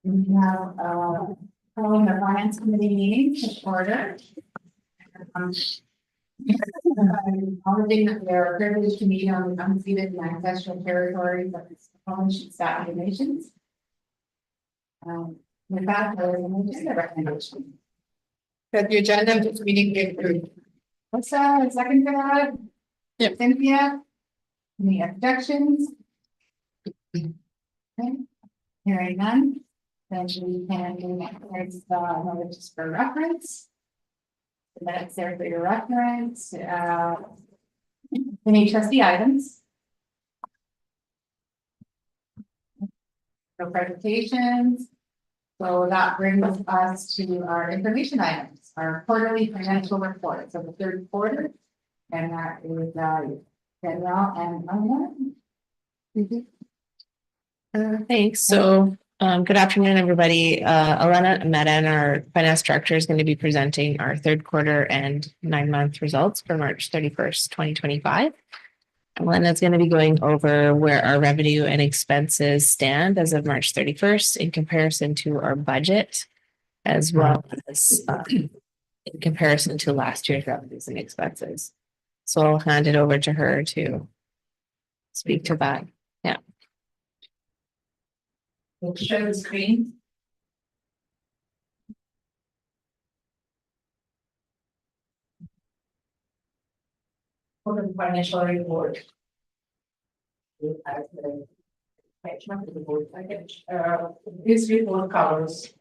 We have, calling the finance committee meeting to order. Acknowledging that we are privileged to meet on the unceded and ancestral territories of the Squamish and Saugeen Nations. With that, there is an agenda recommendation. That the agenda of this meeting be approved. What's that, a second for that? Yep. Cynthia? Any objections? Okay. Hearing none, then we can do next, another just for reference. The minutes there for your reference, any trustee items? No presentations. So that brings us to our information items, our quarterly financial report. So the third quarter, and that is Danielle and Elena. Thanks. So, good afternoon, everybody. Elena Medan, our finance director, is going to be presenting our third quarter and 9-month results for March 31st, 2025. Elena's going to be going over where our revenue and expenses stand as of March 31st in comparison to our budget, as well as in comparison to last year's revenues and expenses. So I'll hand it over to her to speak to that. Yeah. We'll show the screen. For the financial report. This report covers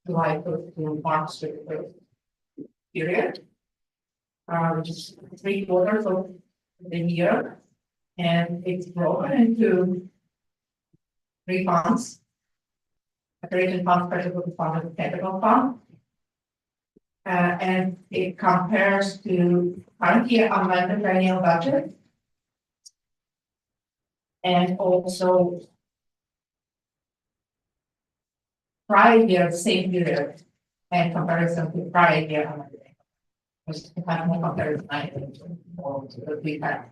July 1st to March 31st period. Which is 3 quarters of the year, and it's broken into 3 funds: operating fund, special fund, and capital fund. And it compares to current year amended annual budget, and also prior year same period, and comparison to prior year amended. We have no comparison we have.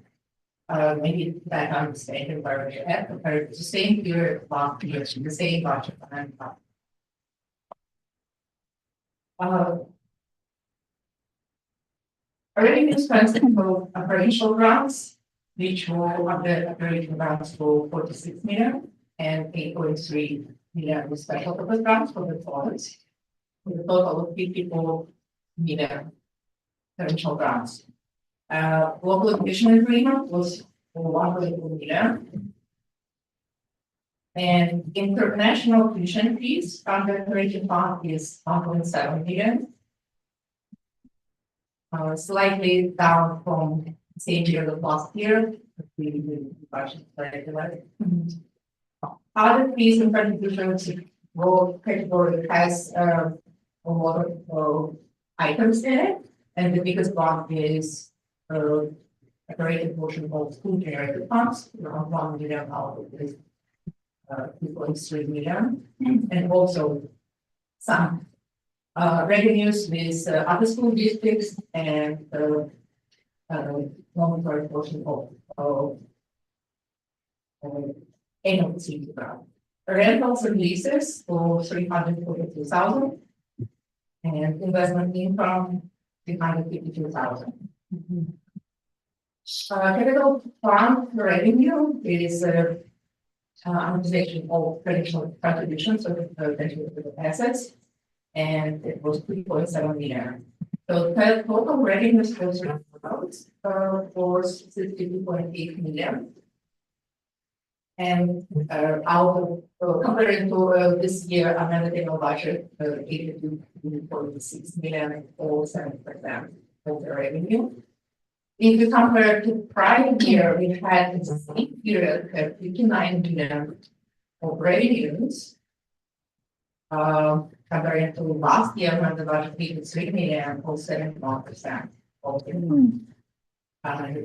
Maybe that I'm mistaken where we at compared to the same period last year, the same budget. Revenue expense for operational grants, which were under operating grants for 46 million and 8.3 million with special purpose grants for the funds, with a total of 54 million operational grants. Local admission agreement was for 1.4 million. And international tuition fees under operating fund is 1.7 million. Slightly down from the same period of last year. Other fees and contributions category has a lot of items in it, and the biggest one is operating portion of school generated funds, around 1 million out of this 2.3 million, and also some revenues with other school districts and monetary portion of NOC grant. Rentals and leases for 342,000 and investment income 352,000. Capital fund revenue is amortization of traditional contributions of the assets, and it was 3.7 million. So total revenues was $62.8 million. And out of comparing to this year amended annual budget, 82.6 million or 7% of the revenue. If you compare to prior year, we had the same period 59 million of revenues. Compared to last year when the budget was 3 million or 71% of the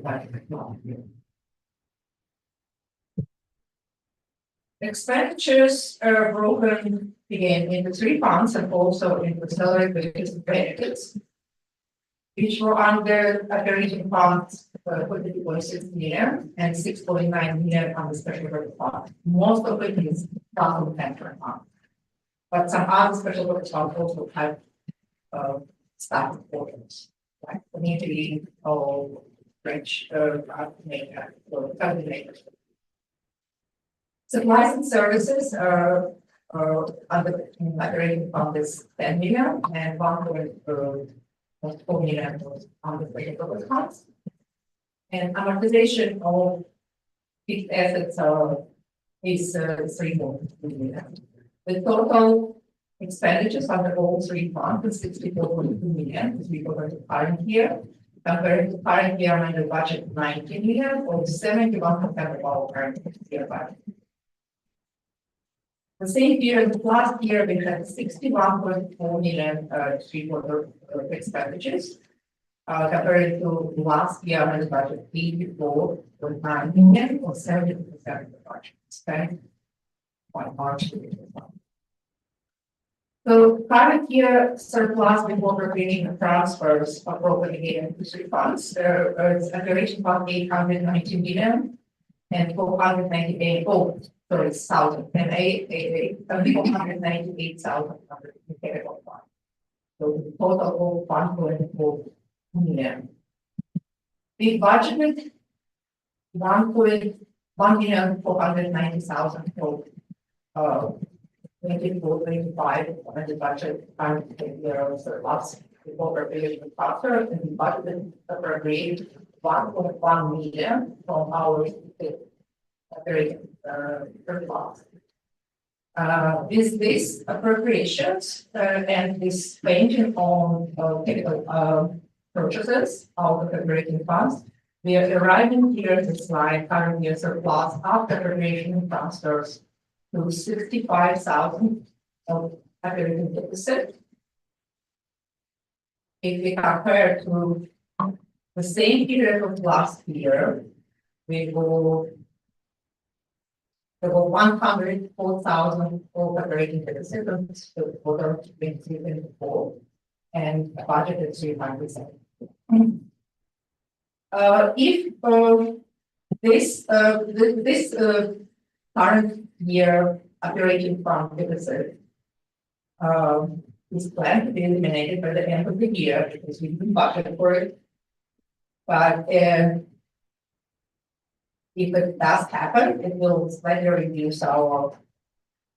budget. Expenditures are broken again into 3 funds and also into salary, wages, and benefits, which were under operating funds for 42.6 million and 6.9 million on the special purpose fund. Most of it is capital pension fund. But some other special purpose funds also have staff importance, like community or French maker or family makers. Supplies and services are under migrating from this 10 million and 1.4 million was on the regular accounts. And amortization of fixed assets is 3 million. The total expenditures under all three funds is 64.2 million, as we go to current year. Compared to current year under budget 90 million or 71% of our current year budget. The same period last year, we had 61.4 million three-quarter expenditures. Compared to last year, under budget 84.9 million or 70% of the budget spent on March. So current year surplus before appropriation transfers appropriated into three funds. There is appropriation fund 890 million and 498 thousand and 498,000 under the capital fund. So the total of 1.4 million. We budgeted 1,490,000 for 24-25 on the budget and the surplus before appropriation transfer and we budgeted appropriate 1.1 million from our surplus. With these appropriations and this spending on capital purchases of the operating funds, we are arriving here at the slide current year surplus after appropriation transfers to 65,000 of operating deficit. If we compare to the same period of last year, we go. There were 104,000 of operating deficit for quarter 2024 and a budget of 300,000. If this current year operating fund deficit is planned to be eliminated by the end of the year because we didn't budget for it. But if it does happen, it will slightly reduce our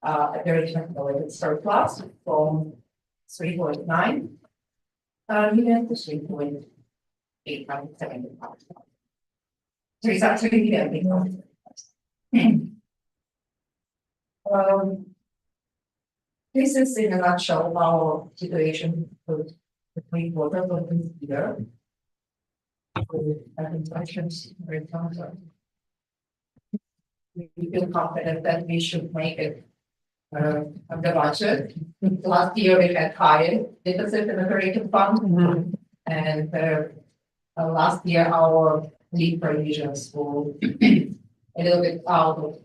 operating related surplus from 3.9 million to 3.875. 3 million. This is in a nutshell our situation for the 3 quarters of this year. We feel confident that we should make it under budget. Last year we had higher deficit in the operating fund, and last year our lead provisions were a little bit out of,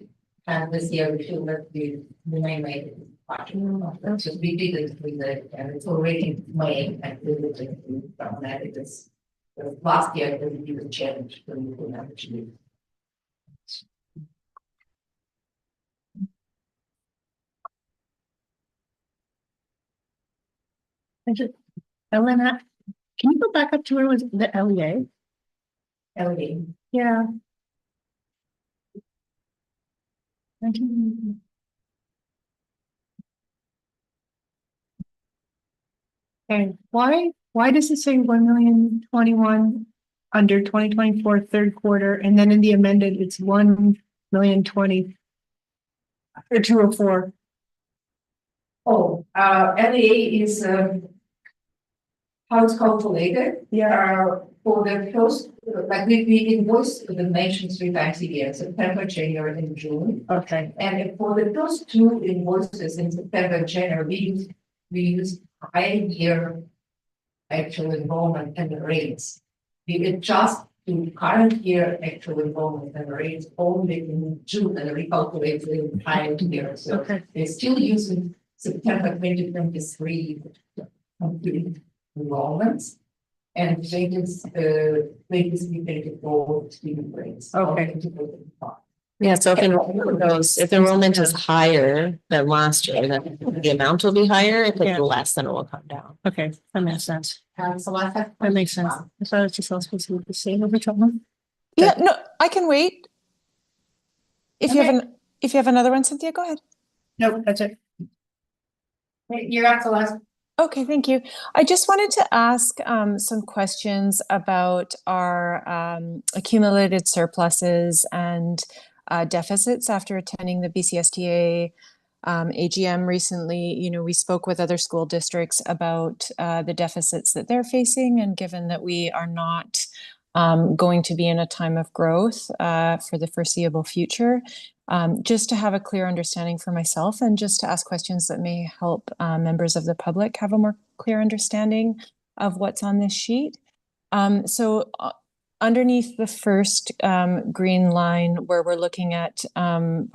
and this year we feel that we may make it budget. So we did it with it, and it's already May, and we will take from that. It is last year we did a change to the actually. Elena, can you go back up to where was the LEA? LEA. Yeah. Okay, why does it say 1,021,000 under 2024 third quarter, and then in the amended it's 1,020,000 or 204? Oh, LEA is how it's calculated. Yeah. For the first, like we invoice the nation 3 times a year, September, January, and June. Okay. And for the first 2 invoices in September, January, we use higher year actual enrollment and the rates. We adjust to current year actual enrollment and rates only in June and recalculate the entire year. So Okay. they're still using September 2023 complete enrollments and changes 2024 student rates. Okay. Yeah, so if enrollment is higher than last year, then the amount will be higher. If Yeah. it's less, then it will come down. Okay, that makes sense. Celeste? That makes sense. I thought it was just all supposed to be the same every time. Yeah, no, I can wait. If you have if you have another one, Cynthia, go ahead. Nope, that's it. Wait, you're at Celeste. Okay, thank you. I just wanted to ask some questions about our accumulated surpluses and deficits after attending the BCSTA AGM recently. You know, we spoke with other school districts about the deficits that they're facing, and given that we are not going to be in a time of growth for the foreseeable future, just to have a clear understanding for myself and just to ask questions that may help members of the public have a more clear understanding of what's on this sheet. So underneath the first green line where we're looking at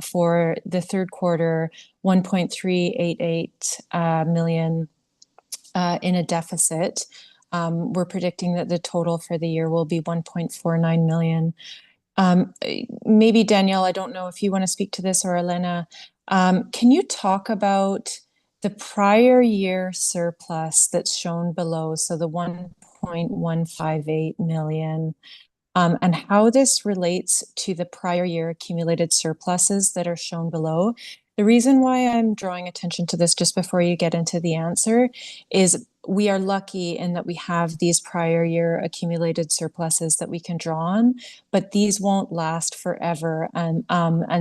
for the third quarter, 1.388 million in a deficit. We're predicting that the total for the year will be 1.49 million. Maybe Danielle, I don't know if you want to speak to this, or Elena, can you talk about the prior year surplus that's shown below, so the 1.158 million, and how this relates to the prior year accumulated surpluses that are shown below? The reason why I'm drawing attention to this just before you get into the answer is we are lucky in that we have these prior year accumulated surpluses that we can draw on, but these won't last forever. And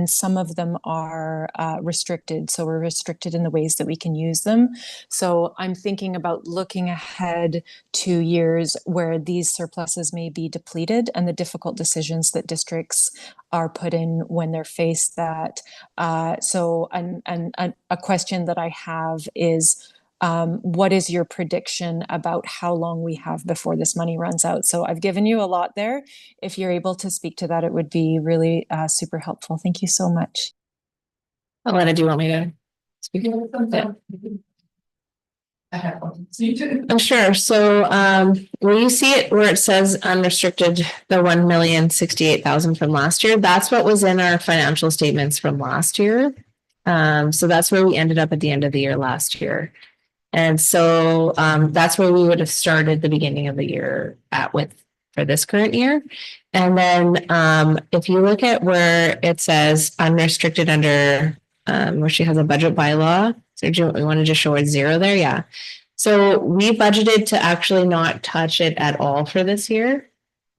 some of them are restricted. So we're restricted in the ways that we can use them. So I'm thinking about looking ahead to years where these surpluses may be depleted and the difficult decisions that districts are put in when they're faced that. So a question that I have is, what is your prediction about how long we have before this money runs out? So I've given you a lot there. If you're able to speak to that, it would be really super helpful. Thank you so much. Alana, do you want me to speak? Yeah. I have one. Oh, sure. So where you see it where it says unrestricted, the 1,068,000 from last year, that's what was in our financial statements from last year. So that's where we ended up at the end of the year last year. And so that's where we would have started the beginning of the year at with for this current year. And then if you look at where it says unrestricted under where she has a budget bylaw, so do we want to just show it 0 there? Yeah. So we budgeted to actually not touch it at all for this year.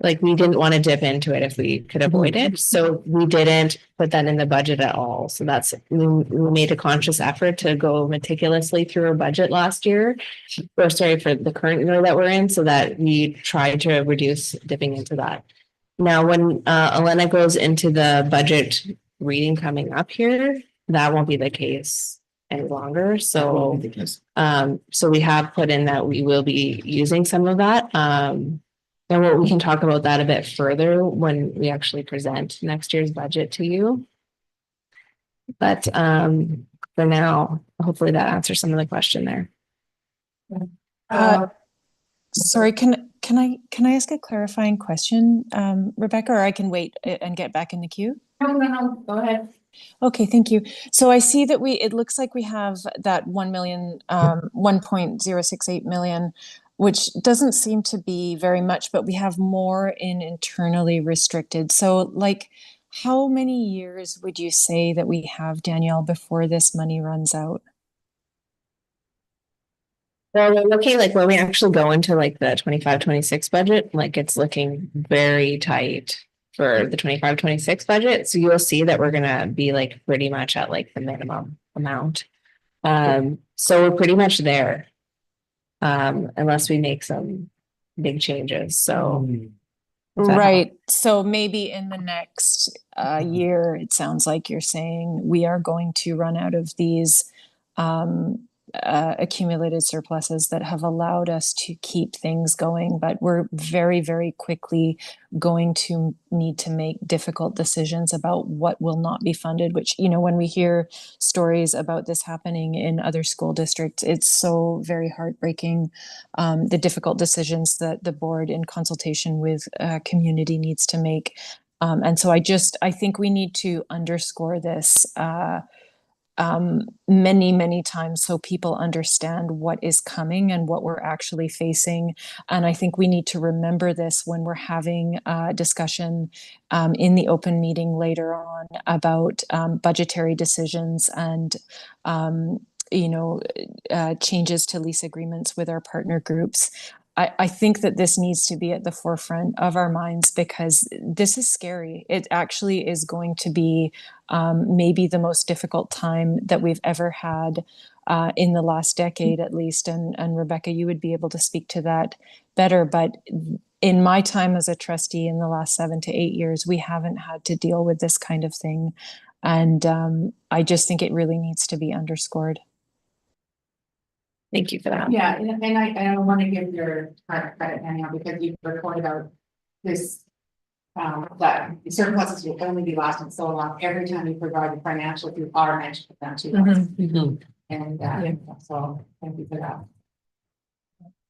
Like we didn't want to dip into it if we could avoid it. So we didn't put that in the budget at all. So that's, we made a conscious effort to go meticulously through our budget last year, or sorry, for the current year that we're in, so that we tried to reduce dipping into that. Now, when Elena goes into the budget reading coming up here, that won't be the case any longer. So, so we have put in that we will be using some of that. And we can talk about that a bit further when we actually present next year's budget to you. But for now, hopefully that answers some of the question there. Sorry, can I ask a clarifying question, Rebecca, or I can wait and get back in the queue? No, go ahead. Okay, thank you. So I see that it looks like we have that 1.068 million, which doesn't seem to be very much, but we have more in internally restricted. So like, how many years would you say that we have, Danielle, before this money runs out? Well, we're looking like when we actually go into like the 25-26 budget, like it's looking very tight for the 25-26 budget. So you'll see that we're gonna be like pretty much at like the minimum amount. So we're pretty much there. Unless we make some big changes. So Right. So maybe in the next year, it sounds like you're saying we are going to run out of these accumulated surpluses that have allowed us to keep things going, but we're very, very quickly going to need to make difficult decisions about what will not be funded, which, you know, when we hear stories about this happening in other school districts, it's so very heartbreaking. The difficult decisions that the board in consultation with community needs to make. And so I think we need to underscore this many, many times so people understand what is coming and what we're actually facing. And I think we need to remember this when we're having a discussion in the open meeting later on about budgetary decisions and changes to lease agreements with our partner groups. I think that this needs to be at the forefront of our minds because this is scary. It actually is going to be maybe the most difficult time that we've ever had in the last decade, at least. And Rebecca, you would be able to speak to that better. But in my time as a trustee in the last 7 to 8 years, we haven't had to deal with this kind of thing. And I just think it really needs to be underscored. Thank you for that. Yeah, and I want to give your credit, Danielle, because you've reported out this. That the surpluses will only be lasting so long. Every time you provide the financial, you are mentioning them too. And so thank you for that.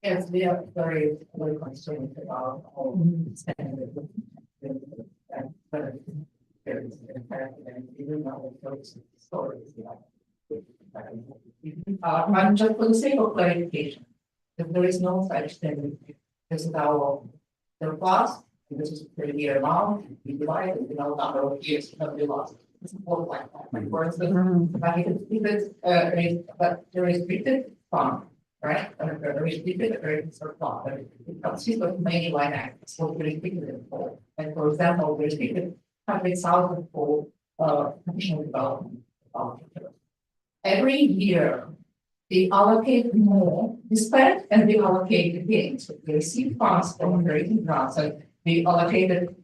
Yes, we are very concerned about all spending. I'm just for the sake of clarification, if there is no such thing, this is our surplus, this is per year amount, we divide it, number of years of the loss. It's more like that. For instance, but but there is restricted fund, right? The restricted surplus, but it consists of many line items, so we restricted it for. And for example, we restricted 100,000 for additional development. Every year, they allocate more, they spend and they allocate again. So they receive funds from operating grants. So they allocated,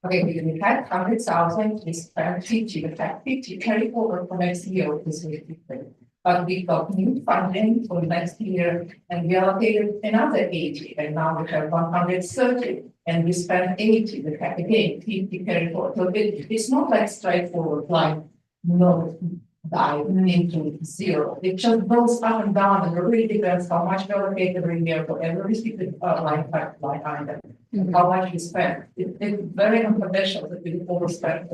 okay, we had 100,000, we spent 50, we had 50 carry forward for next year with this restricted. But we got new funding for next year and we allocated another 80, and now we have 130, and we spent 80, we have again 50 carry forward. So it's not like straightforward, like no. Dive into zero. It just goes up and down, and it really depends how much we allocate every year for every restricted line item, and how much we spend. It's very unconventional that we overspend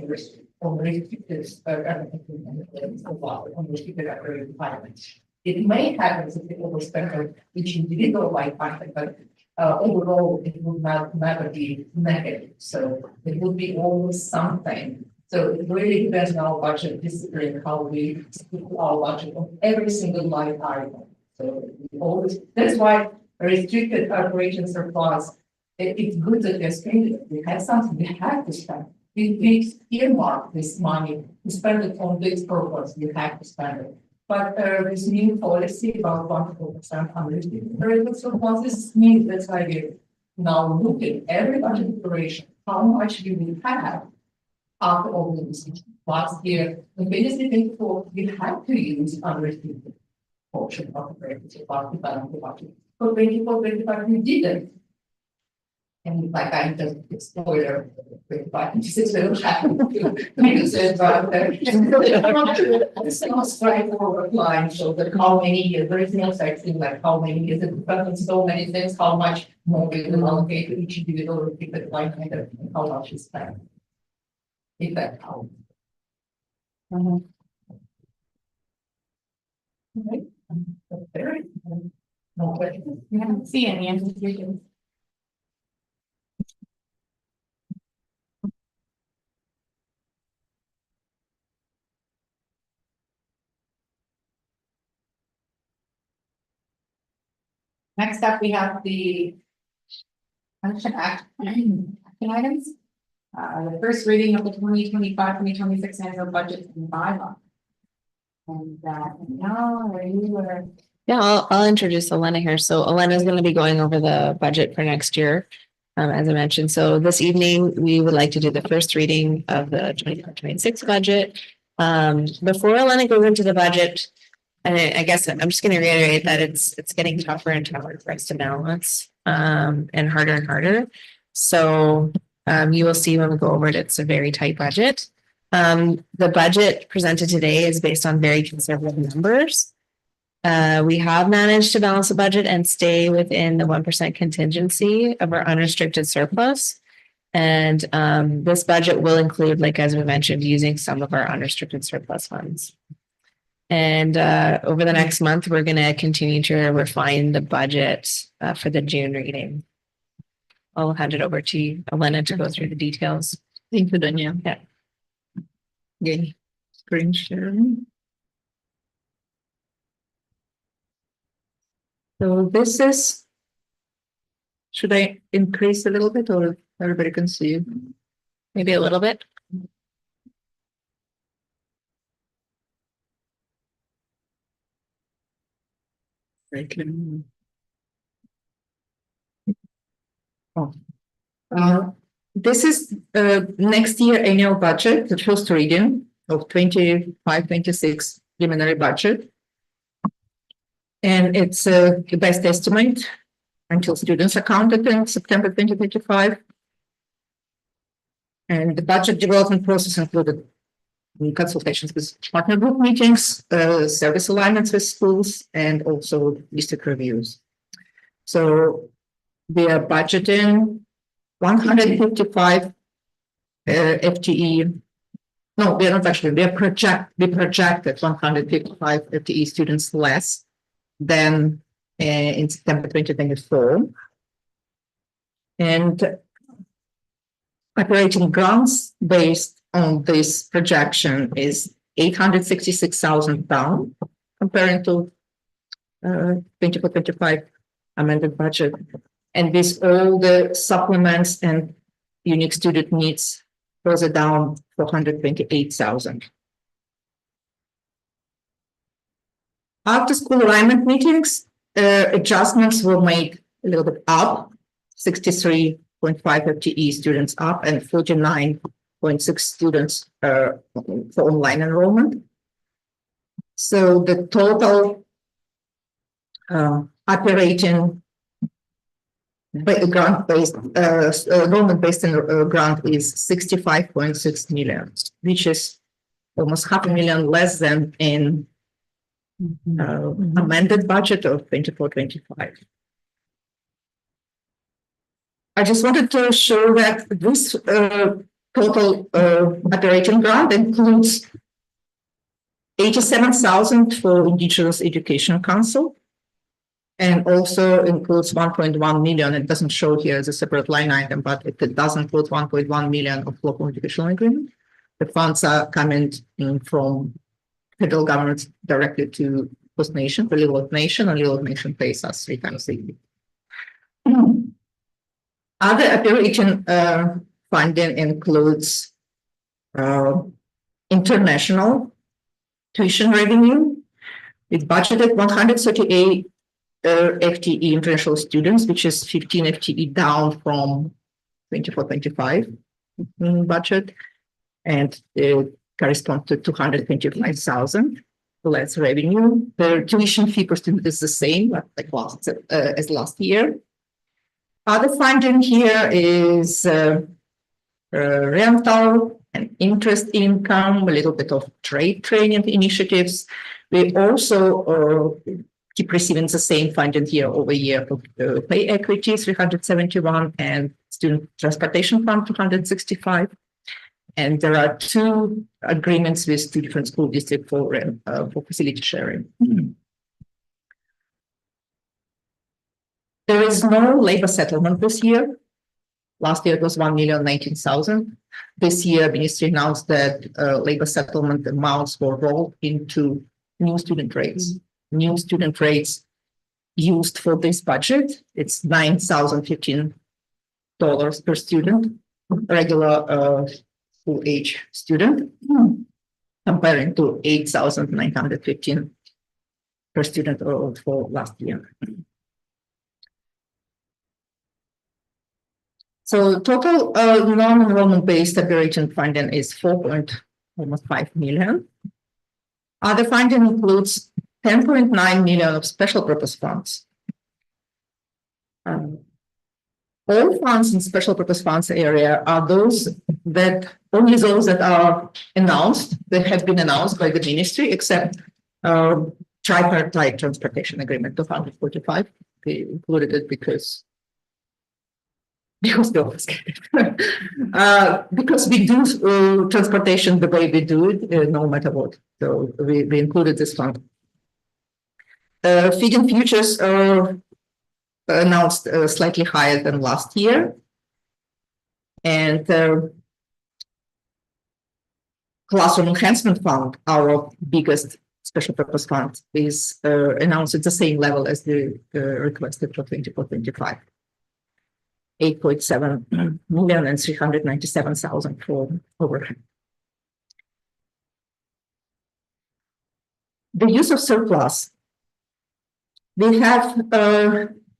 on restricted requirements. It may happen if we overspend on each individual line item, but overall it would never be negative. So it would be always something. So it really depends on our budget discipline, how we stick to our budget on every single line item. So we always, that's why restricted operating surplus, it's good that they're spending. We have something we have to spend. We earmark this money to spend it on this purpose, we have to spend it. But this new policy about 1% unrestricted surplus, this means that's why we now look at every budget operation, how much we will have after all the decisions. Last year, the basically before we had to use unrestricted portion of the credit support development budget. For 24-25, we didn't. And like I just spoiler, 25-26 will happen. Because it's not straightforward line, so that how many years, there is no such thing like how many years, it depends on so many things, how much more we will allocate to each individual restricted line item and how much is spent. If that helps. Okay. No questions? You haven't seen any answers. Next up, we have the action items. The first reading of the 2025-2026 annual budget and bylaw. And now you were. Yeah, I'll introduce Elena here. So Elena is going to be going over the budget for next year, as I mentioned. So this evening, we would like to do the first reading of the 2025-26 budget. Before Elena goes into the budget, and I guess I'm just going to reiterate that it's getting tougher and tougher for us to balance, and harder. So you will see when we go over it, it's a very tight budget. The budget presented today is based on very conservative numbers. We have managed to balance the budget and stay within the 1% contingency of our unrestricted surplus. And this budget will include, like as we mentioned, using some of our unrestricted surplus funds. And over the next month, we're going to continue to refine the budget for the June reading. I'll hand it over to you, Elena, to go through the details. Thank you, Danielle. Yeah. Okay, screen sharing. So this is, should I increase a little bit or everybody can see it? Maybe a little bit. Right, let me- Oh. This is next year annual budget, the first reading of 25-26 preliminary budget. And it's the best estimate until students are counted in September 2025. And the budget development process included consultations with partner group meetings, service alignments with schools, and also district reviews. So we are budgeting 155 FTE. No, we are not actually. We projected 155 FTE students less than in September 2024. And operating grants based on this projection is 866,000 down comparing to 24-25 amended budget. And with all the supplements and unique student needs further down 428,000. After school alignment meetings, adjustments were made a little bit up, 63.5 FTE students up and 49.6 students for online enrollment. So the total operating grant-based enrollment-based grant is 65.6 million, which is almost $500,000 less than in amended budget of 24-25. I just wanted to show that this total operating grant includes 87,000 for Indigenous Education Council, and also includes 1.1 million. It doesn't show here as a separate line item, but it does include 1.1 million of local educational agreement. The funds are coming in from federal government directly to First Nation, for Little Oak Nation, and Little Oak Nation pays us 3 times a year. Other operating funding includes international tuition revenue. It budgeted 138 FTE international students, which is 15 FTE down from 24-25 budget, and it corresponds to 225,000 less revenue. The tuition fee per student is the same, like as last year. Other funding here is rental and interest income, a little bit of trade training initiatives. We also keep receiving the same funding year over year of pay equity, 371, and student transportation fund, 265. And there are 2 agreements with 2 different school districts for facility sharing. There is no labor settlement this year. Last year it was 1,019,000. This year, ministry announced that labor settlement amounts were rolled into new student rates. New student rates used for this budget, it's $9,015 per student, regular school age student, comparing to $8,915 per student for last year. So total non-enrollment based operating funding is almost 5 million. Other funding includes 10.9 million of special purpose funds. All funds in special purpose funds area are only those that are announced, that have been announced by the ministry, except tripartite transportation agreement 245. We included it because because we always get it. Because we do transportation the way we do it, no matter what. So we included this fund. Feed-in futures are announced slightly higher than last year. And Classroom Enhancement Fund, our biggest special purpose fund, is announced at the same level as the requested for 24-25. 8.7 million and 397,000 for overhead. The use of surplus. We have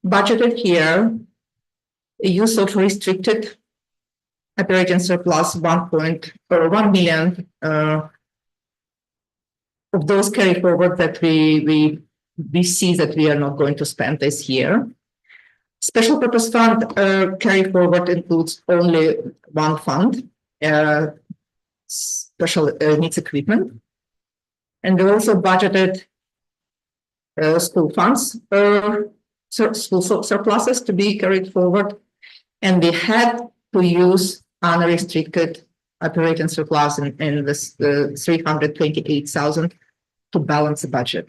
budgeted here a use of restricted operating surplus 1 million of those carry forward that we see that we are not going to spend this year. Special purpose fund carry forward includes only one fund, special needs equipment, and we also budgeted school funds, school surpluses to be carried forward, and we had to use unrestricted operating surplus in this 328,000 to balance the budget.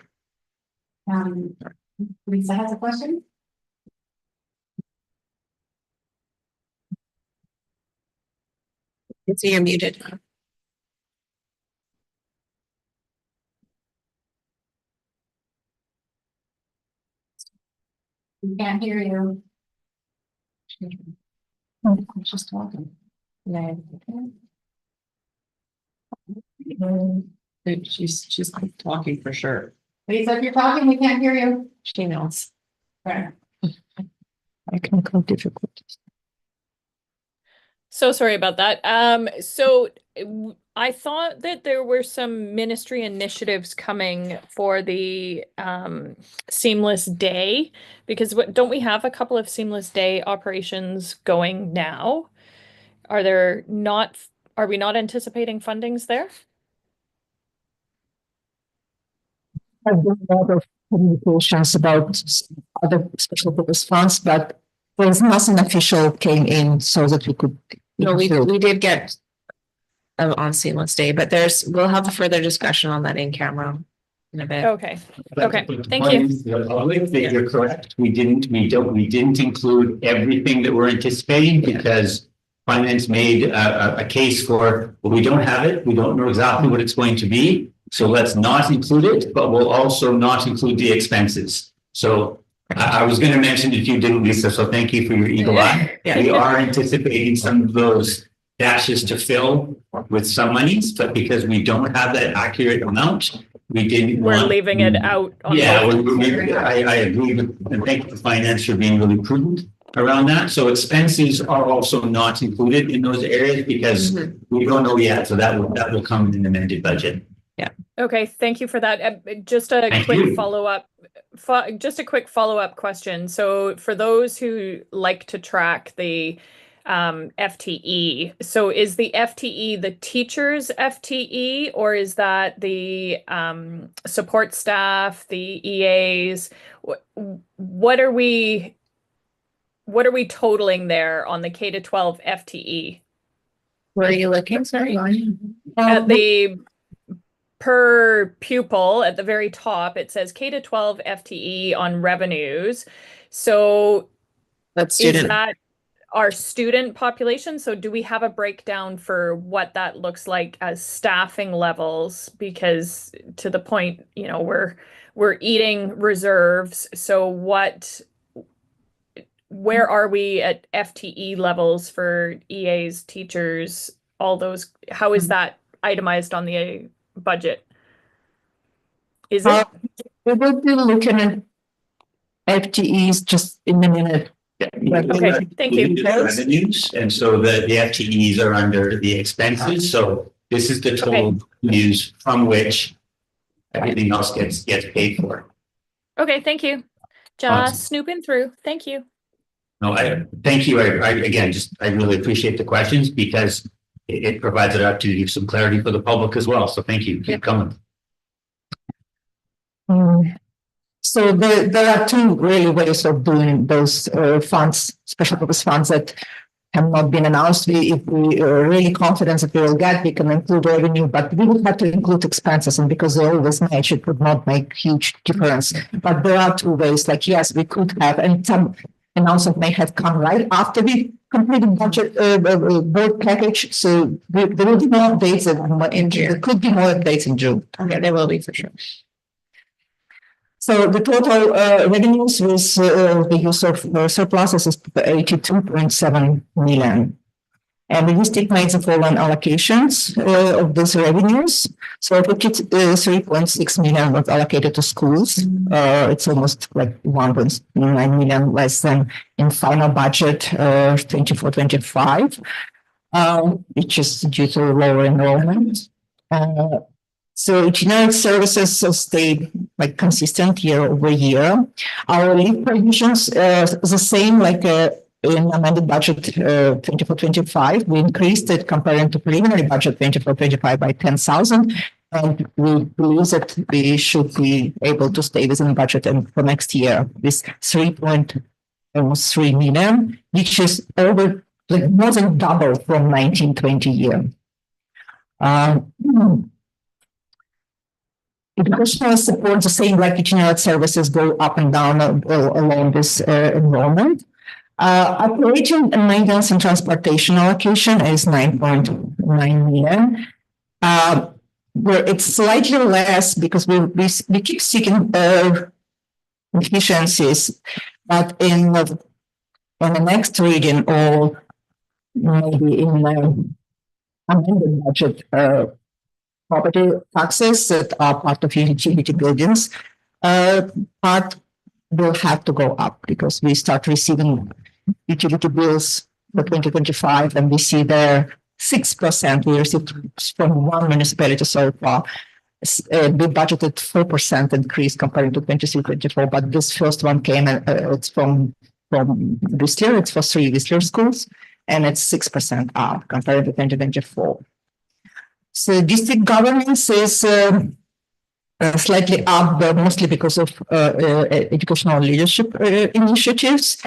Lisa has a question? So you're muted. We can't hear you. She's talking. She's talking for sure. Lisa, if you're talking, we can't hear you. She knows. Okay. Technical difficulties. So sorry about that. So I thought that there were some ministry initiatives coming for the Seamless Day, because don't we have a couple of Seamless Day operations going now? Are we not anticipating fundings there? I've done a lot of communications about other special purpose funds, but there's nothing official came in so that we could. No, we did get on Seamless Day, but we'll have a further discussion on that in camera in a bit. Okay. Okay. Thank you. You're correct. We didn't include everything that we're anticipating because finance made a case for, well, we don't have it. We don't know exactly what it's going to be. So let's not include it, but we'll also not include the expenses. So I was going to mention it if you didn't, Lisa, so thank you for your eagle eye. Yeah. We are anticipating some of those dashes to fill with some monies, but because we don't have that accurate amount, we didn't We're leaving it out. On Yeah, both. I agree with, and thank the finance for being really prudent around that. So expenses are also not included in those areas because we don't know yet. So that will come in an amended budget. Okay, thank you for that. Just a Thank quick you. follow-up. Just a quick follow-up question. So for those who like to track the FTE, so is the FTE the teacher's FTE, or is that the support staff, the EAs? What are we totaling there on the K-12 FTE? Where are you looking? Sorry. At the per pupil at the very top, it says K-12 FTE on revenues. So That's is student. that our student population? So do we have a breakdown for what that looks like as staffing levels? Because to the point, we're eating reserves. So where are we at FTE levels for EAs, teachers, all those? How is that itemized on the budget? Is it? We will be looking at FTEs just in a minute. Okay, thank you. Revenues, and so the FTEs are under the expenses. So this is the total news from which everything else gets paid for. Okay, thank you. Just Awesome. snooping through. Thank you. No, thank you. I really appreciate the questions because it provides an opportunity to give some clarity for the public as well. So thank you. Keep coming. So there are two really ways of doing those funds, special purpose funds that have not been announced. If we are really confident that we will get, we can include revenue, but we would have to include expenses, and because they always match, it would not make huge difference. But there are two ways, like, yes, we could have, and some announcement may have come right after we completed budget, board package, so there will be more updates in June. There could be more updates in June. Okay, there will be for sure. So the total revenues with the use of surpluses is 82.7 million. And we estimate the following allocations of those revenues. So 3.6 million was allocated to schools. It's almost like 1.9 million less than in final budget 24-25, which is due to lower enrollment. So generic services stayed like consistent year over year. Our leave provisions the same like in amended budget 24-25. We increased it comparing to preliminary budget 24-25 by 10,000. And we believe that we should be able to stay within budget and for next year with 3.3 million, which is over like more than double from 19-20 year. Educational support, the same like generic services go up and down along this enrollment. Operating and maintenance and transportation allocation is 9.9 million. Where it's slightly less because we keep seeking efficiencies, but in the next reading or maybe in the amended budget, property taxes that are part of utility buildings, part will have to go up because we start receiving utility bills for 2025 and we see there 6% we received from one municipality so far. We budgeted 4% increase compared to 23-24, but this first one came and it's from Whistler, it's for 3 Whistler schools, and it's 6% up compared to 2024. So district governance is slightly up, but mostly because of educational leadership initiatives.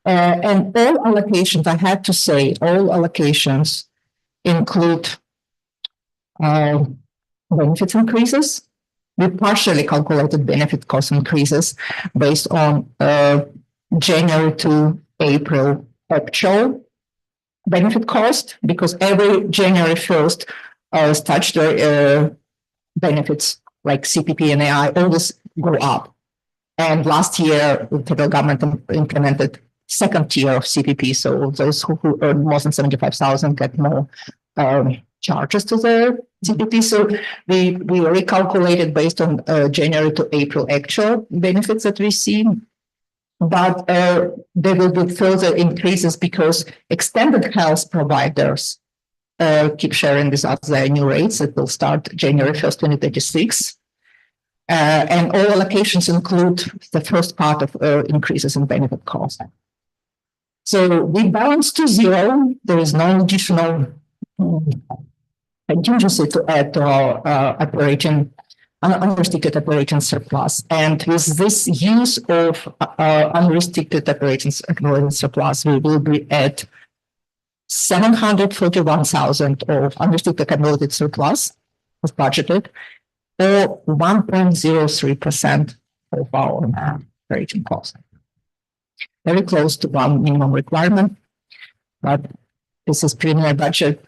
And all allocations, I had to say, all allocations include benefits increases. We partially calculated benefit cost increases based on January to April actual benefit cost, because every January 1st, statutory benefits like CPP and AI always go up. And last year, the federal government implemented second tier of CPP, so those who earn more than 75,000 get more charges to their CPP. So we recalculated based on January to April actual benefits that we see. But there will be further increases because extended health providers keep sharing with us their new rates that will start January 1st, 2026. And all allocations include the first part of increases in benefit cost. So we balance to zero. There is no additional contingency to add to our unrestricted operating surplus. And with this use of unrestricted operating surplus, we will be at 741,000 of unrestricted accumulated surplus was budgeted, or 1.03% of our operating cost. Very close to one minimum requirement, but this is preliminary budget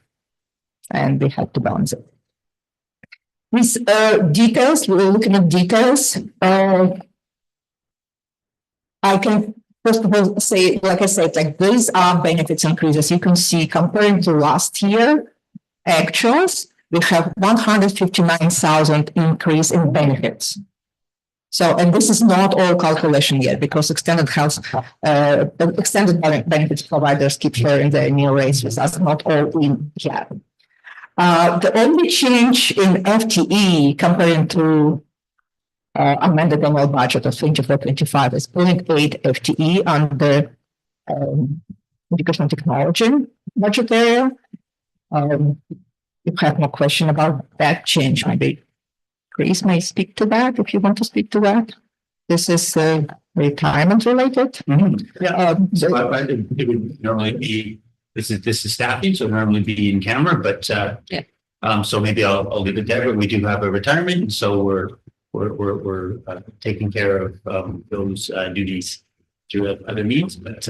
and we have to balance it. With details, we're looking at details. I can first of all say, like I said, like these are benefits increases. You can see comparing to last year actuals, we have 159,000 increase in benefits. So, and this is not all calculation yet because extended health, extended benefits providers keep sharing their new rates with us, not all in yet. The only change in FTE comparing to amended annual budget of 24-25 is 0.8 FTE under educational technology budget area. If you have no question about that change, maybe Chris may speak to that if you want to speak to that. This is retirement related. Yeah. So it would normally be, this is staffing, so normally be in camera, but so maybe I'll leave it there, but we do have a retirement, and so we're taking care of those duties through other means, but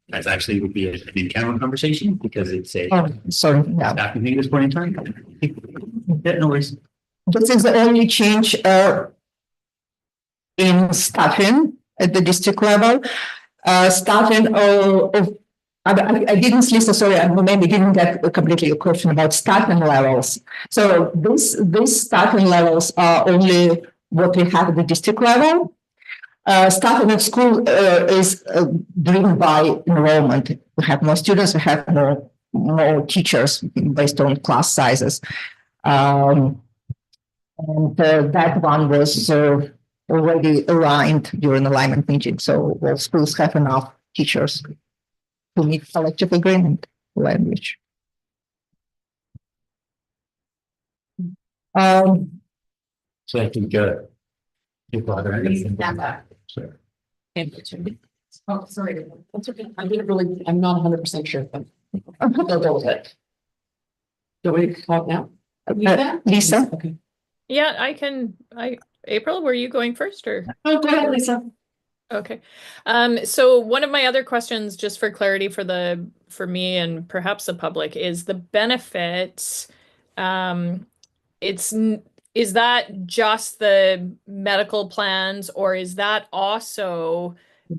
that's actually would be an in-camera conversation because it's a Sorry, yeah. staffing thing at this point in time. Yeah, no worries. This is the only change in staffing at the district level. Staffing I didn't listen, sorry, I maybe didn't get completely a question about staffing levels. So these staffing levels are only what we have at the district level. Staffing at school is driven by enrollment. We have more students, we have more teachers based on class sizes. And that one was already aligned during alignment meeting. So all schools have enough teachers to meet collective agreement language. So I think people have anything. Sure. Oh, sorry. That's okay. I'm not 100% sure, but they'll go with it. Do we talk now? Lisa? Okay. Yeah, April, were you going first or? Oh, go ahead, Lisa. Okay. So one of my other questions, just for clarity for me and perhaps the public, is the benefits. Is that just the medical plans, or is that also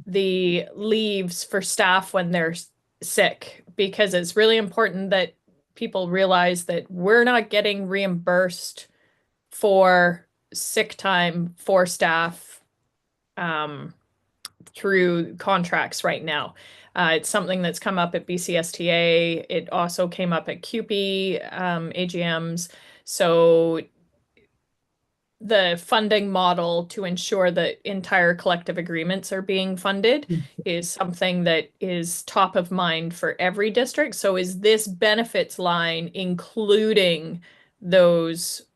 the leaves for staff when they're sick? Because it's really important that people realize that we're not getting reimbursed for sick time for staff through contracts right now. It's something that's come up at BCSTA. It also came up at CUPE AGMs. So the funding model to ensure that entire collective agreements are being funded is something that is top of mind for every district. So is this benefits line including those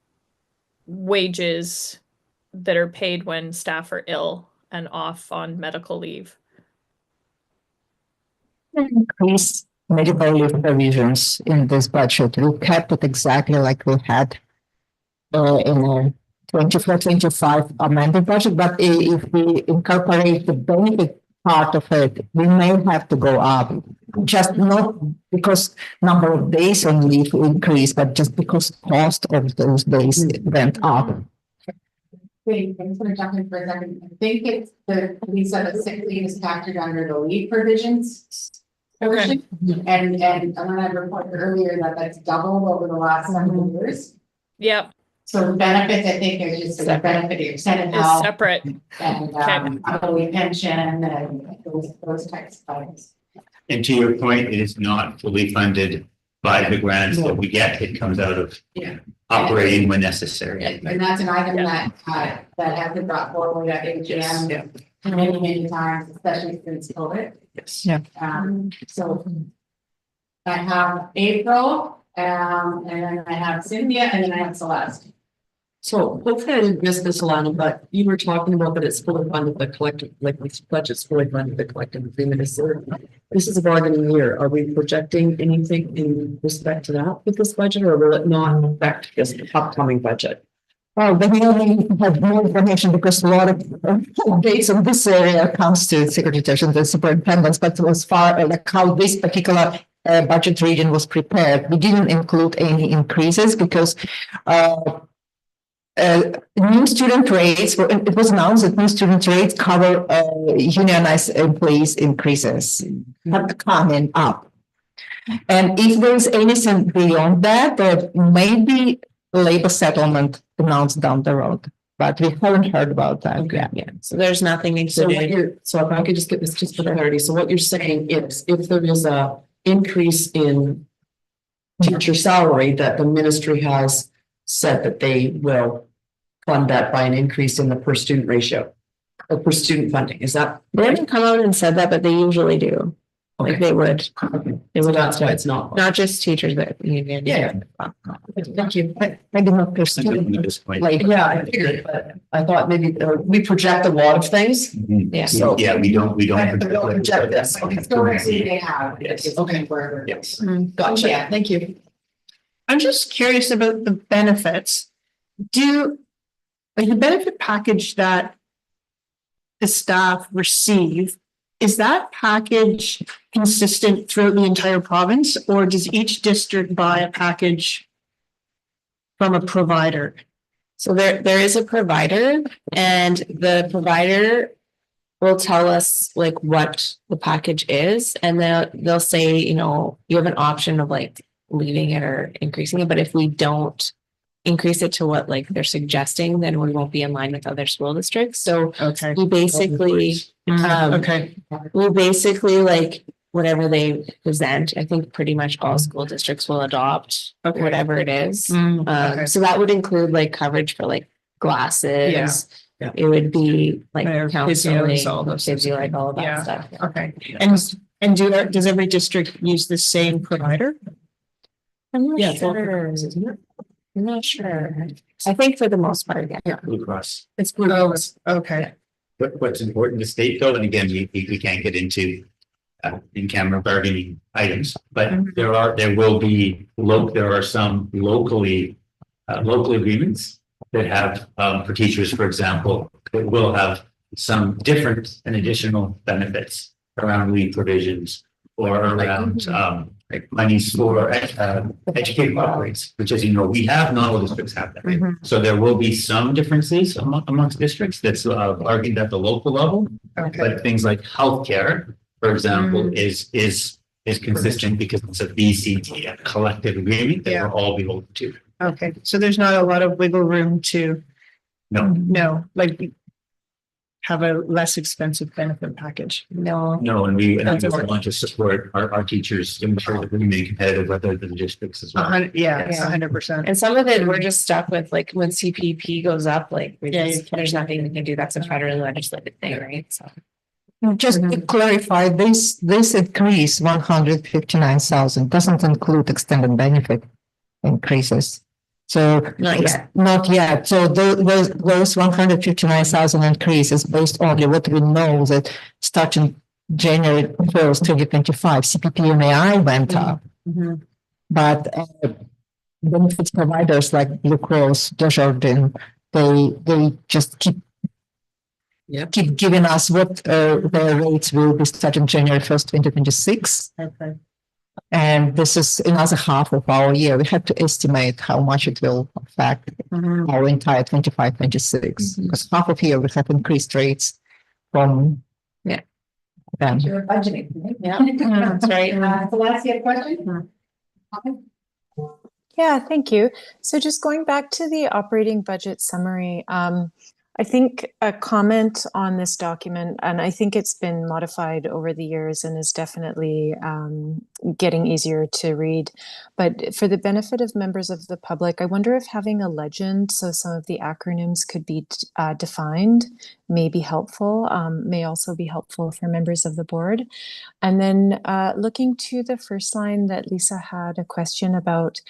wages that are paid when staff are ill and off on medical leave? Increase medical leave provisions in this budget. We kept it exactly like we had in a 24-25 amended budget, but if we incorporate the benefit part of it, we may have to go up. Just not because number of days on leave will increase, but just because cost of those days went up. Wait, I'm just gonna jump in for a second. I think it's we said that sick leave is factored under the leave provisions. Okay. And I reported earlier that that's doubled over the last several years. Yep, So the benefits, I think, are just the benefit of extended is health separate. and employee pension and those types of items. And to your point, it is not fully funded by the grants that we get. It comes out of operating when necessary. And that's an item that has been brought forward at AGM many times, especially since COVID. Yes. Yeah. So I have April, and then I have Cynthia, and then I have Celeste. So hopefully I didn't miss this, Alana, but you were talking about that it's fully funded, the collective, like this budget's fully funded, the collective agreement is there. This is a bargaining year. Are we projecting anything in respect to that with this budget, or will it not affect this upcoming budget? Well, then we only have more information because a lot of dates in this area comes to secretaries and the superintendents, but as far like how this particular budget region was prepared, we didn't include any increases because new student rates, it was announced that new student rates cover unionized employees increases coming up. And if there's anything beyond that, there may be labor settlement announced down the road, but we haven't heard about that. Okay. Yeah. So there's nothing So included. so if I could just get this just for clarity, so what you're saying is if there is a increase in teacher salary that the ministry has said that they will fund that by an increase in the per student ratio or per student funding, is that? They haven't come out and said that, but they usually do. Like they would, they So would that's why also, it's not. not just teachers, but union. Yeah. Thank you. I did not At pursue this point. like. Yeah, I figured, but I thought maybe we project a lot of things. Mhm. Yeah. So- Yeah, we don't. We don't project this. Like, it's still they have. Yes. It's Okay. wherever. Yes. Gotcha. Yeah. Thank you. I'm just curious about the benefits. Like the benefit package that the staff receive, is that package consistent throughout the entire province, or does each district buy a package from a provider? So there is a provider, and the provider will tell us like what the package is, and they'll say, you know, you have an option of like leaving it or increasing it, but if we don't increase it to what like they're suggesting, then we won't be in line with other school districts. So Okay. we basically, Okay, we basically like whatever they present, I think pretty much all school districts will adopt Okay. whatever it is. okay. So that would include like coverage for like glasses. Yeah. It would be like Physio, counseling, all those physio, like all of that Yeah. stuff. Okay, and does every district use the same provider? I'm not Yeah, it's all sure. I'm not sure. I think for the most part, yeah. Blue Cross. It's Blue Cross. Okay, But what's important to state though, and again, we can't get into in-camera bargaining items, but there will be there are some local agreements that have, for teachers, for example, that will have some different and additional benefits around leave provisions or around, like monies for, educated operates, which as you know, we have, not all districts have that. So there will be some differences amongst districts that's, argued at the local level. okay, But things like healthcare, for example, is consistent because it's a BCT, a collective agreement that Yeah. we're all beholden to. okay. So there's not a lot of wiggle room to, No, like have a less expensive benefit package. No, no, and we That's want to support our teachers to ensure that we remain competitive with other districts as well. 100%. and some of it, we're just stuck with like when CPP goes up, like there's nothing we can do. That's a federally legislated thing, right? So. Just to clarify, this increase, 159,000, doesn't include extended benefit increases. So. Not yet. Not yet. So those 159,000 increase is based only what we know that starting January 1st, 2025, CPP and AI went up. But benefits providers like Blue Cross, Desjardins, they just keep giving us what their rates will be starting January 1st, 2026. Okay. And this is another half of our year. We have to estimate how much it will affect our entire 25, 26. Because half of year we have increased rates from. Yeah. Them. You're budgeting. Yeah, that's right. Celeste, you have a question? Yeah, thank you. So just going back to the operating budget summary, I think a comment on this document, and I think it's been modified over the years and is definitely getting easier to read. But for the benefit of members of the public, I wonder if having a legend, so some of the acronyms could be defined, may be helpful, may also be helpful for members of the board. And then looking to the first line that Lisa had a question about,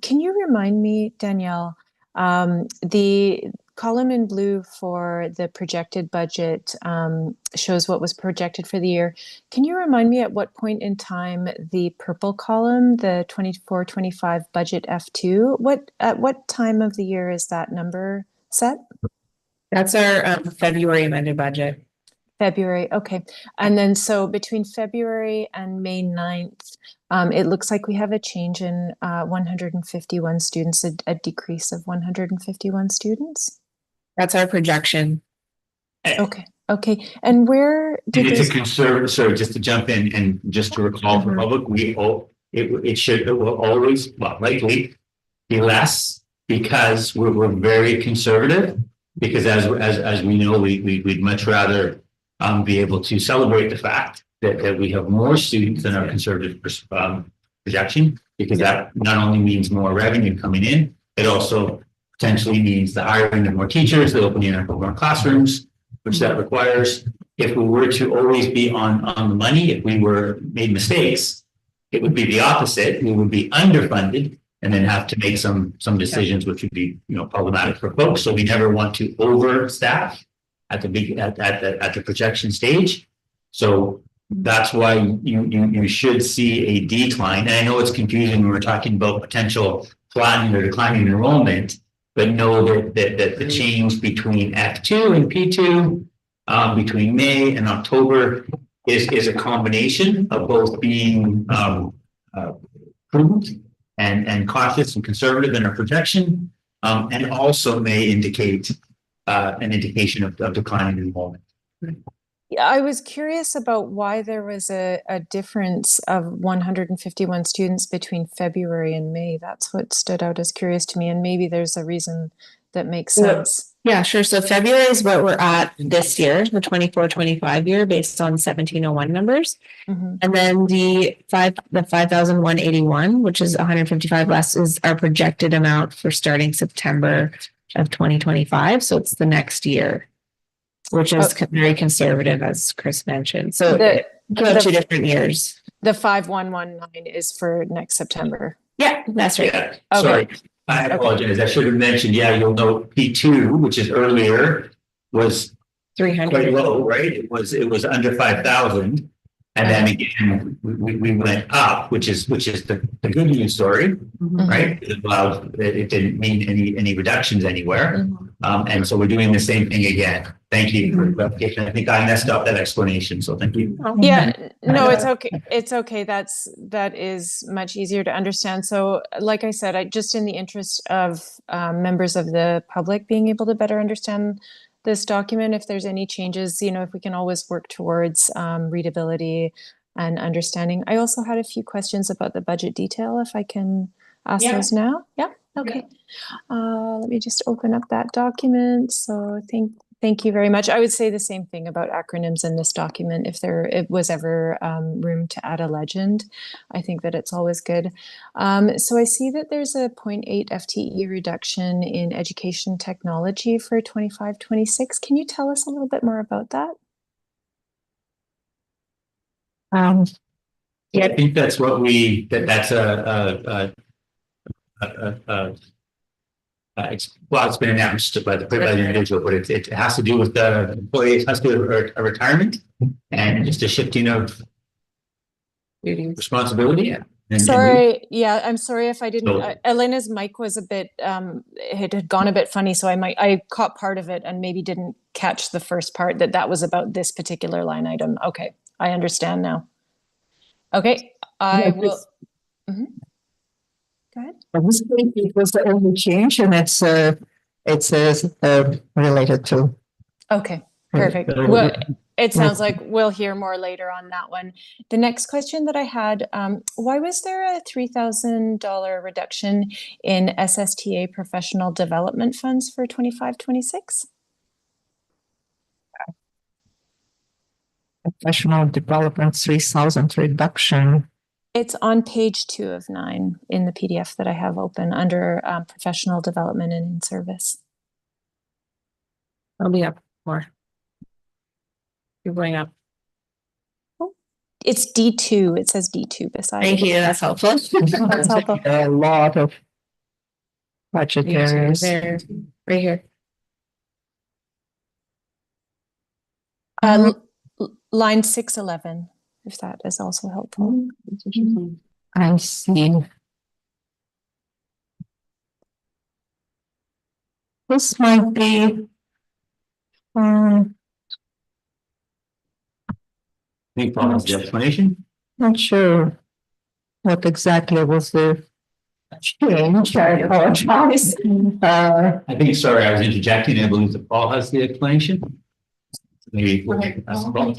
can you remind me, Danielle, the column in blue for the projected budget shows what was projected for the year. Can you remind me at what point in time the purple column, the 24-25 budget F2, at what time of the year is that number set? That's our February amended budget. February, okay. And then so between February and May 9th, it looks like we have a change in 151 students, a decrease of 151 students. That's our projection. Okay, okay. And where And did it's this? a conservative, sorry, just to jump in and just to recall for public, it will always, well, likely be less because we're very conservative. Because as we know, we'd much rather be able to celebrate the fact that we have more students than our conservative projection, because that not only means more revenue coming in, it also potentially means the hiring of more teachers, the opening up of more classrooms, which that requires, if we were to always be on the money, if we were made mistakes, it would be the opposite. We would be underfunded and then have to make some decisions which would be, problematic for folks. So we never want to overstaff at the projection stage. So that's why you should see a decline. And I know it's confusing when we're talking about potential flattening or declining enrollment, but know that the change between F2 and P2 between May and October is a combination of both being prudent and cautious and conservative in our projection, and also may indicate an indication of declining enrollment. Yeah, I was curious about why there was a difference of 151 students between February and May. That's what stood out as curious to me, and maybe there's a reason that makes sense. Yeah, sure. So February is what we're at this year, the 24-25 year, based on 1701 numbers. Mhm. And then the 5,181, which is 155 less, is our projected amount for starting September of 2025. So it's the next year, which is very conservative, as Chris mentioned. So The- go 2 different years. The 5119 is for next September. Yeah, that's right. Yeah, Okay. sorry. I apologize. I should have mentioned, you'll note P2, which is earlier, was 300. quite low, right? It was under 5,000. And then again, we went up, which is the good news story, right? It didn't mean any reductions anywhere. And so we're doing the same thing again. Thank you for clarification. I think I messed up that explanation, so thank you. Yeah, no, it's okay. It's okay. That is much easier to understand. So, like I said, just in the interest of members of the public being able to better understand this document, if there's any changes, if we can always work towards readability and understanding. I also had a few questions about the budget detail, if I can ask those now. Yeah, okay. Let me just open up that document. So thank you very much. I would say the same thing about acronyms in this document. If it was ever room to add a legend, I think that it's always good. So I see that there's a 0.8 FTE reduction in education technology for 25-26. Can you tell us a little bit more about that? I think that's what that's it's been announced by the individual, but it has to do with the employee, has to do with a retirement and just a shifting of responsibility. Sorry, I'm sorry if I didn't. So- Elena's mic was a bit, it had gone a bit funny, so I caught part of it and maybe didn't catch the first part that was about this particular line item. Okay, I understand now. Okay, I will. Mhm. Go ahead. This thing, it was the only change, and it's related to. Okay, perfect. Well, it sounds like we'll hear more later on that one. The next question that I had, why was there a $3,000 reduction in SSTA professional development funds for 25-26? Professional development, 3,000 reduction. It's on page 2 of 9 in the PDF that I have open under professional development and in service. I'll be up more. You're going up. It's D2. It says D2 beside Thank it. you. That's helpful. That's helpful. A lot of budget areas. There, right here. Line 611, if that is also helpful. I see. This might be. Any problems with the explanation? Not sure what exactly was the change. I apologize. I think, sorry, I was interjecting. I believe that Paul has the explanation. Maybe. That's the problem.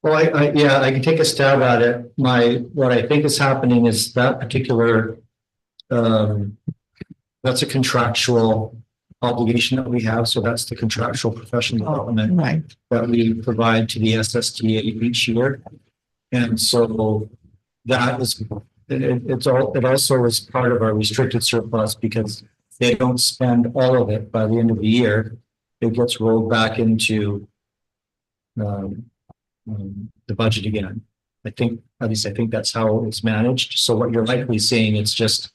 Well, I can take a stab at it. What I think is happening is that particular, that's a contractual obligation that we have. So that's the contractual professional development Right. that we provide to the SSTA each year. And so that is, it also is part of our restricted surplus because they don't spend all of it by the end of the year. It gets rolled back into the budget again. I think, at least I think that's how it's managed. So what you're likely seeing, it's just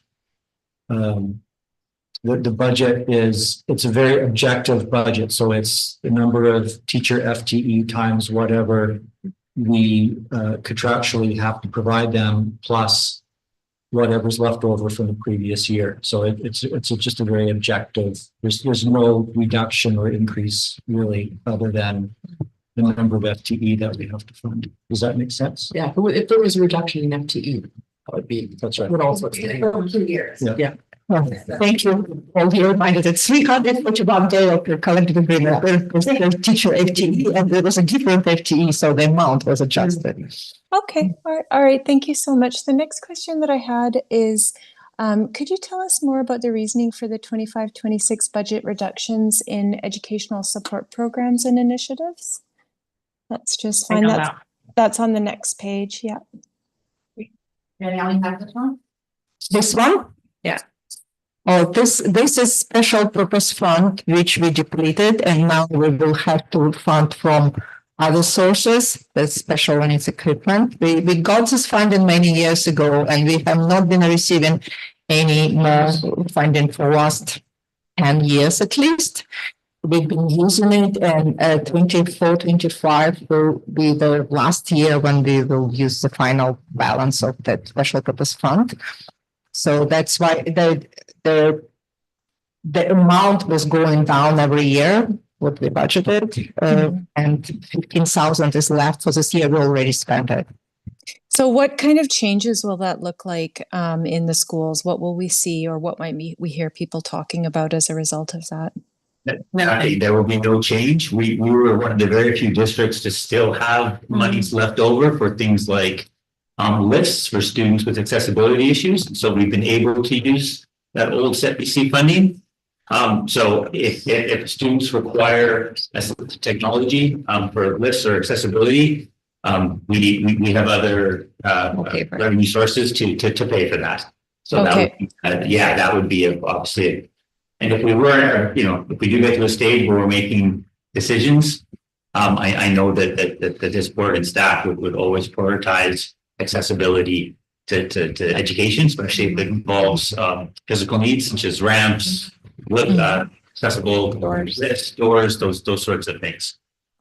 the budget is, it's a very objective budget. So it's the number of teacher FTE times whatever we contractually have to provide them, plus whatever's left over from the previous year. So it's just a very objective. There's no reduction or increase really, other than the number of FTE that we have to fund. Does that make sense? Yeah, if there was a reduction in FTE, that would be, That's right. would also. For 2 years. Yeah. Well, thank you. All the reminded it's 341 day of your collective agreement. There was the teacher FTE and there was a different FTE, so the amount was adjusted. Okay, all right, thank you so much. The next question that I had is, could you tell us more about the reasoning for the 25-26 budget reductions in educational support programs and initiatives? Let's just find that. That's on the next page, yeah. Danielle, you have this one? This one? Yeah. Oh, this is special purpose fund, which we depleted, and now we will have to fund from other sources, the special needs equipment. We got this funding many years ago, and we have not been receiving any more funding for last 10 years at least. We've been using it, and 24-25 will be the last year when we will use the final balance of that special purpose fund. So that's why the amount was going down every year, what we budgeted, and 15,000 is left for this year. We already spent it. So what kind of changes will that look like in the schools? What will we see, or what might we hear people talking about as a result of that? There will be no change. We were one of the very few districts to still have monies left over for things like lists for students with accessibility issues. So we've been able to use that old CETBC funding. So if students require technology for lists or accessibility, we have other revenue sources to pay for that. So that would be, that would be obviously. And if we were, if we do get to a stage where we're making decisions, I know that this board and staff would always prioritize accessibility to education, especially if it involves physical needs such as ramps, accessible doors, those sorts of things.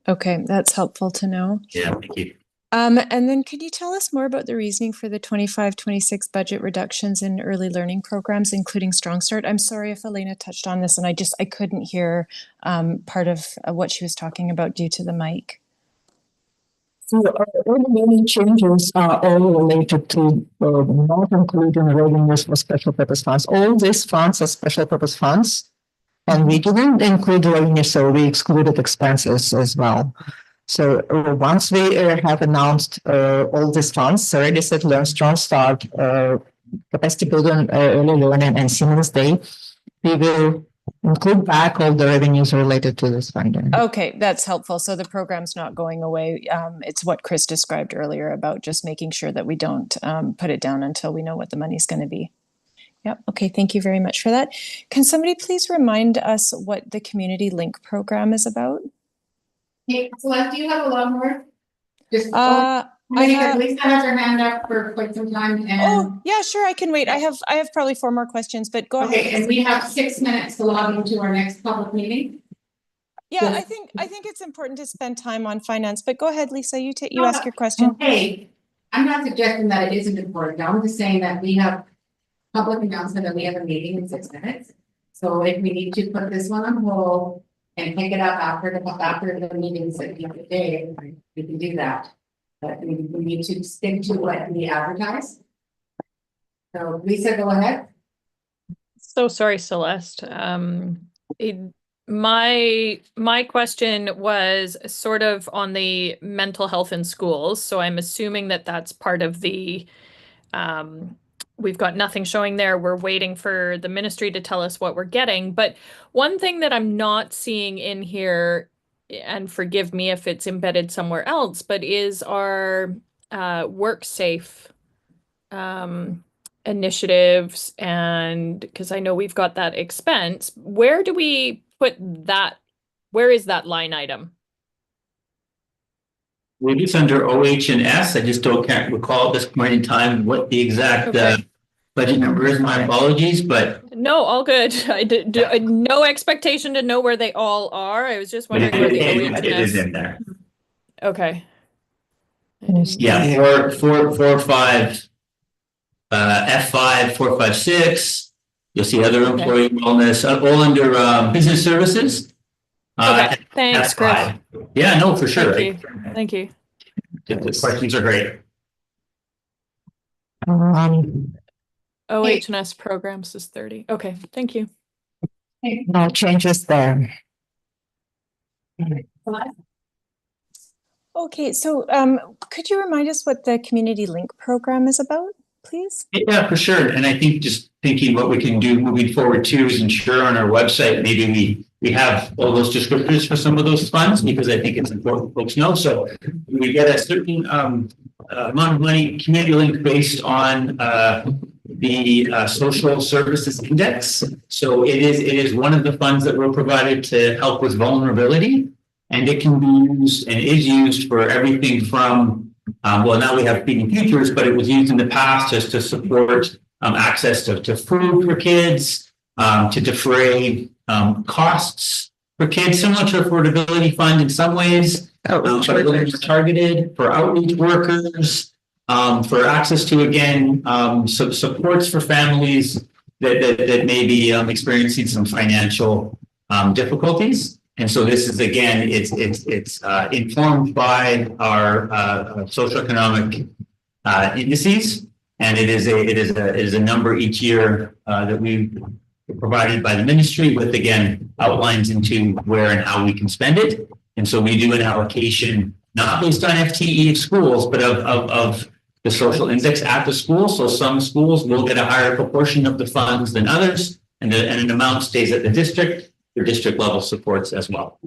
Okay, that's helpful to know. Yeah, thank you. And then could you tell us more about the reasoning for the 25-26 budget reductions in early learning programs, including Strong Start? I'm sorry if Elena touched on this and I couldn't hear part of what she was talking about due to the mic. So early learning changes are all related to not including revenues for special purpose funds. All these funds are special purpose funds, and we didn't include revenue, so we excluded expenses as well. So once we have announced all these funds, Ready, Set, Learn, Strong Start, capacity building, early learning, and Siemens Day, we will include back all the revenues related to this funding. Okay, that's helpful. So the program's not going away. It's what Chris described earlier about just making sure that we don't put it down until we know what the money's going to be. Yep. Okay, thank you very much for that. Can somebody please remind us what the Community Link program is about? Hey, Celeste, do you have a lot more? Just Lisa has her hand up for quite some time, and oh yeah, sure, I can wait. I have probably 4 more questions, but go ahead. Okay, and we have 6 minutes to log into our next public meeting. Yeah, I think it's important to spend time on finance, but go ahead, Lisa. You ask your question. Okay, I'm not suggesting that it isn't important. I'm just saying that we have public announcement that we have a meeting in 6 minutes. So if we need to put this one on hold and pick it up after the meetings at the end of the day, we can do that. But we need to stick to what we advertise. So Lisa, go ahead. So sorry, Celeste. My question was sort of on the mental health in schools. So I'm assuming that that's part of the, we've got nothing showing there. We're waiting for the ministry to tell us what we're getting. But one thing that I'm not seeing in here, and forgive me if it's embedded somewhere else, but is our WorkSafe initiatives. And because I know we've got that expense, where do we put that? Where is that line item? believe it's under OH and S. I just can't recall at this point in time what the exact Okay. budget number is. My apologies, but No, all good. I did, no expectation to know where they all are. I was just wondering where the OH and it is S. in there. Okay. Yeah, four, five, F5, 456. You'll see other employee wellness, all under business services. Okay, thanks, Chris. F5. Yeah, no, for sure. Thank you. Thank you. The questions are great. OH&S programs is 30. Okay, thank you. No changes there. Okay, so could you remind us what the Community Link program is about, please? Yeah, for sure. And I think just thinking what we can do moving forward too is ensure on our website, maybe we have all those descriptors for some of those funds, because I think it's important folks know. So we get a certain amount of money, Community Link, based on the social services index. So it is one of the funds that were provided to help with vulnerability. And it can be used and is used for everything from, well, now we have Feeding Futures, but it was used in the past just to support access to food for kids, to defray costs for kids, similar to Affordability Fund in some ways. But a little more targeted for outreach workers, for access to, again, supports for families that may be experiencing some financial difficulties. And so this is, again, it's informed by our socioeconomic indices, and it is a number each year that we provided by the ministry with, again, outlines into where and how we can spend it. And so we do an allocation not based on FTE schools, but of the social index at the school. So some schools will get a higher proportion of the funds than others, and an amount stays at the district. Your district level supports as well.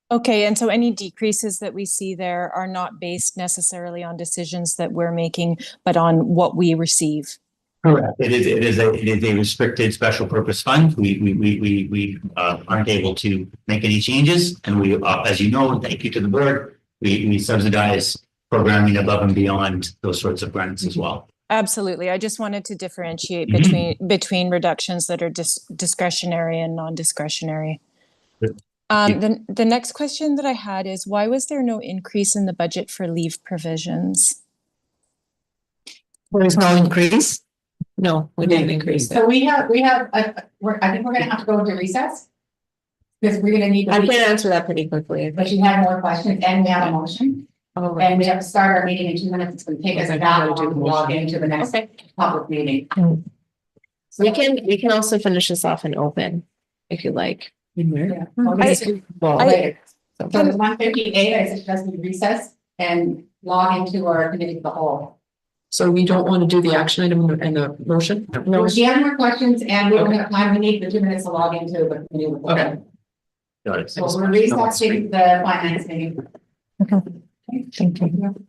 Okay, and so any decreases that we see there are not based necessarily on decisions that we're making, but on what we receive. Correct. It is a restricted special purpose fund. We aren't able to make any changes, and we, as you know, and thank you to the board, we subsidize programming above and beyond those sorts of grants as well. Absolutely. I just wanted to differentiate between reductions that are discretionary and non-discretionary. The next question that I had is, why was there no increase in the budget for leave provisions? There is no increase. No, we didn't increase it. So I think we're gonna have to go into recess. Because we're gonna need. I can answer that pretty quickly. But you have more questions, and we have a motion, Oh, and we have to start our meeting in 2 minutes. It's gonna take us that long to log into the next Okay. public meeting. We can also finish this off in open if you like. Yeah. Well, Later. So it's 1:58, I suggest we recess and log into our committee of the whole. So we don't want to do the action item and the motion? No, we have more questions, and we don't have time, we need the 2 minutes to log into the committee of the whole. Okay. Got it. So we're recessing the finance meeting. Thank you.